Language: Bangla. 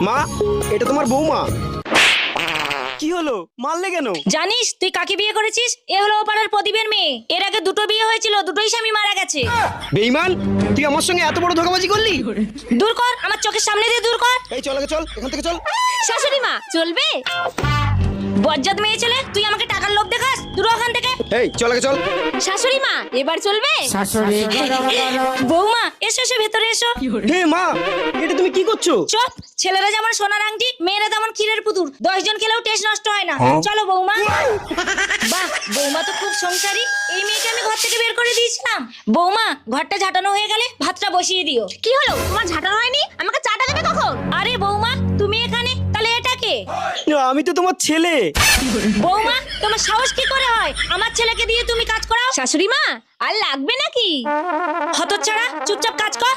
মা, এটা তোমার বৌমা। কি হলো, মারলে কেন? জানিস তুই কাকে বিয়ে করেছিস? এ হলো ও পাড়ার প্রদীপের মেয়ে। এর আগে দুটো বিয়ে হয়েছিল, দুটোই স্বামী মারা গেছে। বেঈমান, তুই আমার সঙ্গে এত বড় ধোঁকাবাজি করলি? দূর কর, আমার চোখের সামনে দিয়ে দূর কর। এই চল আগে চল, এখান থেকে চল। শাশুড়ি মা, চলবে? বজ্জাত মেয়ে ছেলে, তুই আমাকে টাকার লোভ দেখাস? দূর হ ওখান থেকে। এই চল আগে চল। শাশুড়ি মা, এবার চলবে? বৌমা, এসো এসো, ভেতরে এসো। হে মা, এটা তুমি কি করছো? চুপ, ছেলেরা যেমন সোনার আংটি, মেয়েরা তেমন ক্ষীরের পুতুল। 10 জন খেলেও টেস্ট নষ্ট হয় না। চলো বৌমা। বাহ, বৌমা তো খুব সংসারী। এই মেয়েকে আমি ঘর থেকে বের করে দিয়েছিলাম। বৌমা, ঘরটা ঝাঁটানো হয়ে গেলে ভাতটা বসিয়ে দিও। কি হলো, তোমার ঝাঁটানো হয়নি? আমাকে চাটা দেবে কখন? আরে বৌমা, তুমি এখানে, তাহলে এটা কে? আমি তো তোমার ছেলে। বৌমা, তোমার সাহস কি করে হয় আমার ছেলেকে দিয়ে তুমি কাজ করাও? শাশুড়ি মা, আর লাগবে নাকি? হতচ্ছাড়া, চুপচাপ কাজ কর।